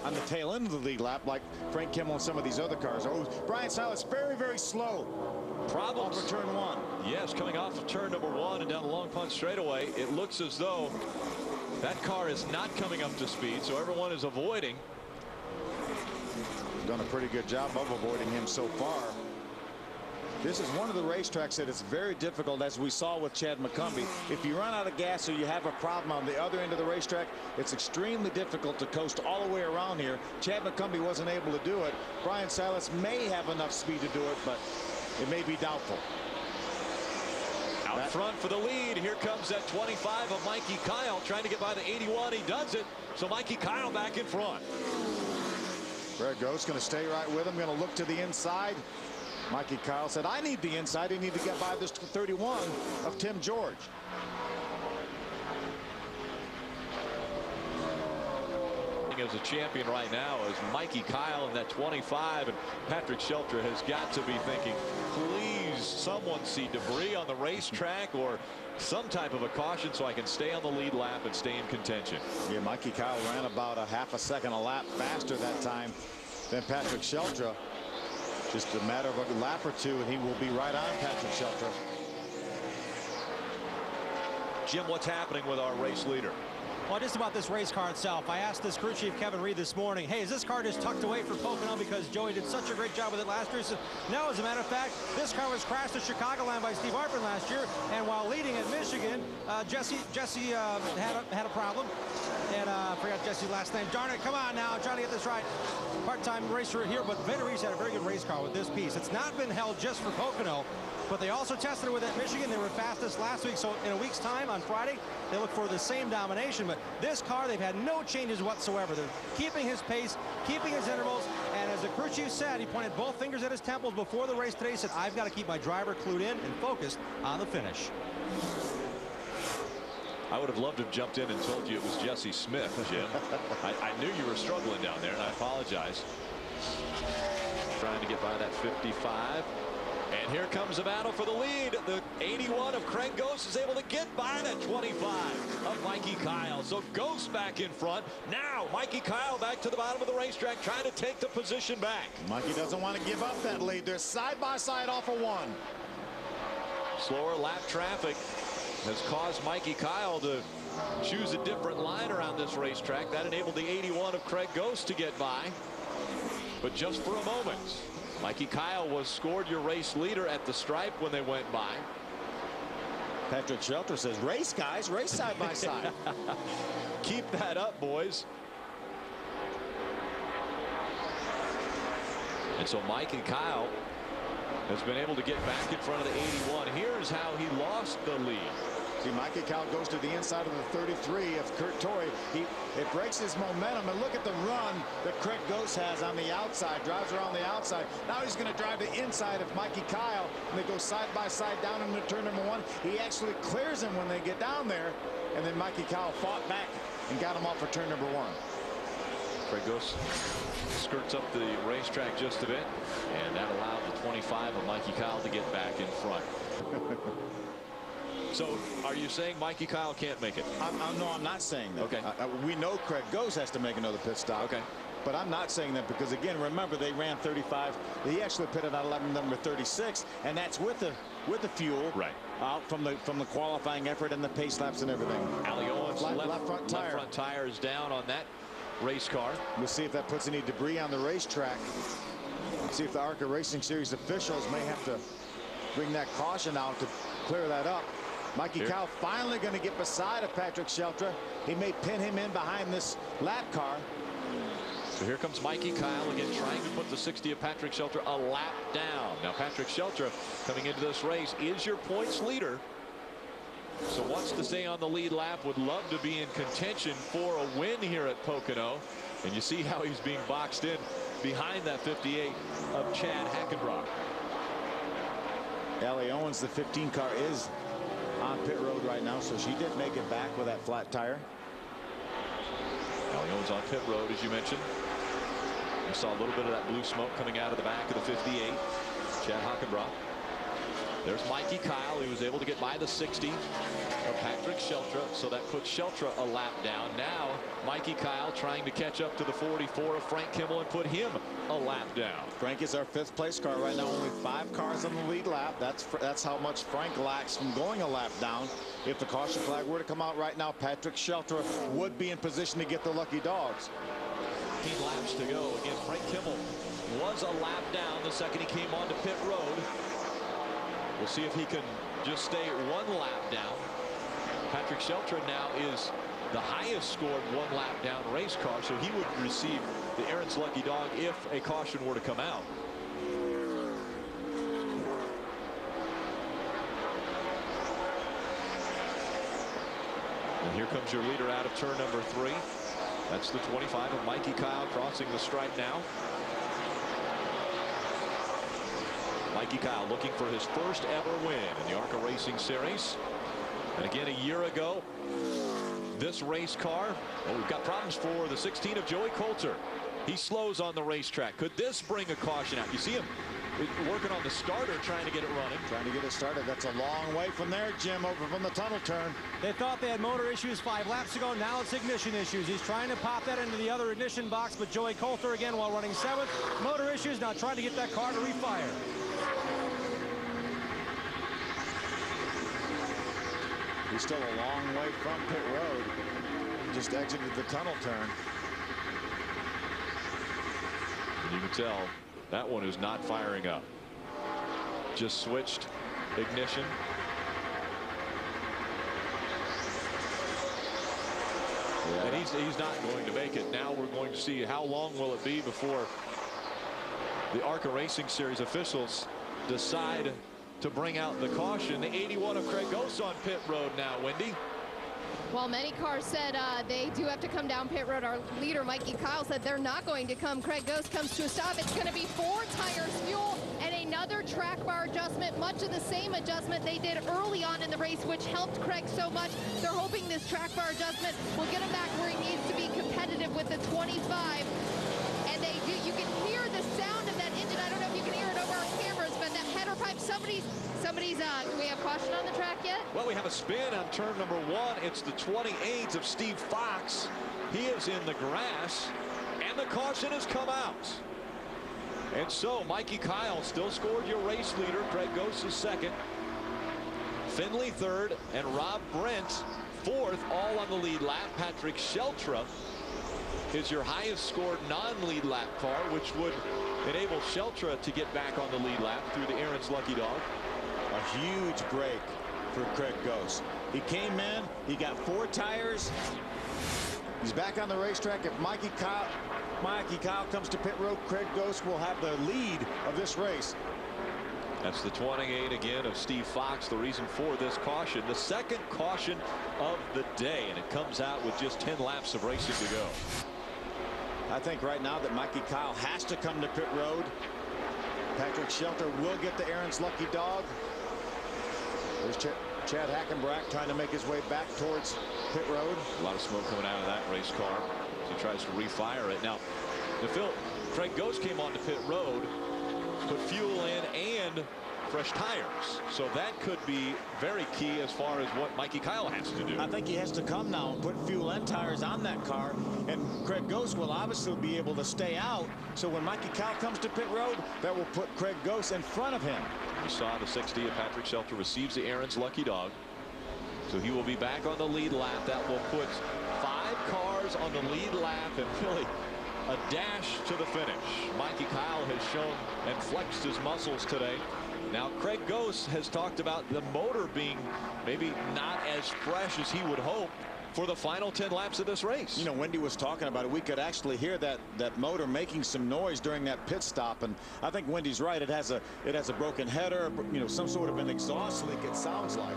on the tail end of the lead lap like Frank Kimmel and some of these other cars. Oh, Brian Silas very, very slow. Problems for turn one. Yes, coming off of turn number 1 and down the long punt straightaway, it looks as though that car is not coming up to speed, so everyone is avoiding. Done a pretty good job of avoiding him so far. This is one of the racetracks that is very difficult, as we saw with Chad McCumbee. If you run out of gas or you have a problem on the other end of the racetrack, it's extremely difficult to coast all the way around here. Chad McCumbee wasn't able to do it. Brian Silas may have enough speed to do it, but it may be doubtful. Out front for the lead. Here comes that 25 of Mikey Kyle trying to get by the 81. He does it. So Mikey Kyle back in front. Greg Ghost going to stay right with him. Going to look to the inside. Mikey Kyle said, I need the inside. I need to get by this 31 of Tim George. As a champion right now is Mikey Kyle in that 25, and Patrick Shelter has got to be thinking, please someone see debris on the racetrack or some type of a caution so I can stay on the lead lap and stay in contention. Yeah, Mikey Kyle ran about a half a second a lap faster that time than Patrick Shelter. Just a matter of a lap or two and he will be right on Patrick Shelter. Jim, what's happening with our race leader? Well, just about this race car itself. I asked this crew chief, Kevin Reed, this morning, hey, is this car just tucked away for Pocono because Joey did such a great job with it last year? He said, no, as a matter of fact, this car was crashed at Chicagoland by Steve Harper last year, and while leading at Michigan, Jesse had a problem, and I forgot Jesse's last name. Darn it, come on now, I'm trying to get this right. Part-time racer here, but Vader Reese had a very good race car with this piece. It's not been held just for Pocono, but they also tested it with at Michigan. They were fastest last week, so in a week's time on Friday, they look for the same domination. But this car, they've had no changes whatsoever. They're keeping his pace, keeping his intervals, and as the crew chief said, he pointed both fingers at his temples before the race today. He said, I've got to keep my driver clued in and focused on the finish. I would have loved to have jumped in and told you it was Jesse Smith, Jim. I knew you were struggling down there, and I apologize. Trying to get by that 55. And here comes a battle for the lead. The 81 of Craig Ghost is able to get by that 25 of Mikey Kyle. So Ghost back in front. Now Mikey Kyle back to the bottom of the racetrack trying to take the position back. Mikey doesn't want to give up that lead. They're side by side off of one. Slower lap traffic has caused Mikey Kyle to choose a different line around this racetrack. That enabled the 81 of Craig Ghost to get by. But just for a moment. Mikey Kyle was scored your race leader at the stripe when they went by. Patrick Shelter says, race, guys, race side by side. Keep that up, boys. And so Mikey Kyle has been able to get back in front of the 81. Here's how he lost the lead. See, Mikey Kyle goes to the inside of the 33 of Kurt Torrey. It breaks his momentum, and look at the run that Craig Ghost has on the outside. Drives around the outside. Now he's going to drive the inside of Mikey Kyle, and they go side by side down into turn number 1. He actually clears him when they get down there, and then Mikey Kyle fought back and got him off for turn number 1. Craig Ghost skirts up the racetrack just a bit, and that allowed the 25 of Mikey Kyle to get back in front. So are you saying Mikey Kyle can't make it? No, I'm not saying that. Okay. We know Craig Ghost has to make another pit stop. Okay. But I'm not saying that because, again, remember, they ran 35. He actually pitted out 11 number 36, and that's with the fuel out from the qualifying effort and the pace laps and everything. Ali Owens left front tire is down on that race car. We'll see if that puts any debris on the racetrack. See if the ARCA Racing Series officials may have to bring that caution out to clear that up. Mikey Kyle finally going to get beside of Patrick Shelter. He may pin him in behind this lap car. So here comes Mikey Kyle again, trying to put the 60 of Patrick Shelter a lap down. Now Patrick Shelter coming into this race is your points leader. So wants to stay on the lead lap, would love to be in contention for a win here at Pocono. And you see how he's being boxed in behind that 58 of Chad Hackenbrock. Ali Owens, the 15 car, is on pit road right now, so she did make it back with that flat tire. Ali Owens on pit road, as you mentioned. We saw a little bit of that blue smoke coming out of the back of the 58. Chad Hackenbrock. There's Mikey Kyle. He was able to get by the 60 of Patrick Sheltra, so that puts Sheltra a lap down. Now Mikey Kyle trying to catch up to the 44 of Frank Kimmel and put him a lap down. Frank is our 5th place car right now. Only 5 cars on the lead lap. That's how much Frank lacks from going a lap down. If the caution flag were to come out right now, Patrick Sheltra would be in position to get the lucky dogs. 15 laps to go. Again, Frank Kimmel was a lap down the second he came onto pit road. We'll see if he can just stay 1 lap down. Patrick Sheltra now is the highest scored 1 lap down race car, so he would receive the Aaron's lucky dog if a caution were to come out. And here comes your leader out of turn number 3. That's the 25 of Mikey Kyle crossing the stripe now. Mikey Kyle looking for his first ever win in the ARCA Racing Series. And again, a year ago, this race car, well, we've got problems for the 16 of Joey Coulter. He slows on the racetrack. Could this bring a caution out? You see him working on the starter, trying to get it running. Trying to get it started. That's a long way from there, Jim, over from the tunnel turn. They thought they had motor issues 5 laps ago. Now it's ignition issues. He's trying to pop that into the other ignition box, but Joey Coulter again while running 7th. Motor issues, now trying to get that car to refire. He's still a long way from pit road. Just exited the tunnel turn. And you can tell that one is not firing up. Just switched ignition. Yeah. And he's not going to make it. Now we're going to see how long will it be before the ARCA Racing Series officials decide to bring out the caution. The 81 of Craig Ghost on pit road now, Wendy. Well, many cars said they do have to come down pit road. Our leader, Mikey Kyle, said they're not going to come. Craig Ghost comes to a stop. It's going to be 4 tires, fuel, and another track bar adjustment. Much of the same adjustment they did early on in the race, which helped Craig so much. They're hoping this track bar adjustment will get him back where he needs to be competitive with the 25. And they do. You can hear the sound of that engine. I don't know if you can hear it over our cameras, but that header pipe, somebody's, do we have caution on the track yet? Well, we have a spin on turn number 1. It's the 28 of Steve Fox. He is in the grass, and the caution has come out. And so Mikey Kyle still scored your race leader. Craig Ghost is 2nd. Finley 3rd, and Rob Brent 4th, all on the lead lap. Patrick Sheltra is your highest scored non-lead lap car, which would enable Sheltra to get back on the lead lap through the Aaron's lucky dog. A huge break for Craig Ghost. He came in, he got 4 tires. He's back on the racetrack. If Mikey Kyle comes to pit road, Craig Ghost will have the lead of this race. That's the 28 again of Steve Fox. The reason for this caution, the 2nd caution of the day, and it comes out with just 10 laps of racing to go. I think right now that Mikey Kyle has to come to pit road. Patrick Sheltra will get the Aaron's lucky dog. There's Chad Hackenbrack trying to make his way back towards pit road. A lot of smoke coming out of that race car as he tries to refire it. Now, Craig Ghost came onto pit road, put fuel in and fresh tires. So that could be very key as far as what Mikey Kyle has to do. I think he has to come now and put fuel and tires on that car. And Craig Ghost will obviously be able to stay out. So when Mikey Kyle comes to pit road, that will put Craig Ghost in front of him. You saw the 60 of Patrick Sheltra receives the Aaron's lucky dog. So he will be back on the lead lap. That will put 5 cars on the lead lap and really a dash to the finish. Mikey Kyle has shown and flexed his muscles today. Now Craig Ghost has talked about the motor being maybe not as fresh as he would hope for the final 10 laps of this race. You know, Wendy was talking about it. We could actually hear that motor making some noise during that pit stop, and I think Wendy's right. It has a broken header, you know, some sort of an exhaust leak, it sounds like.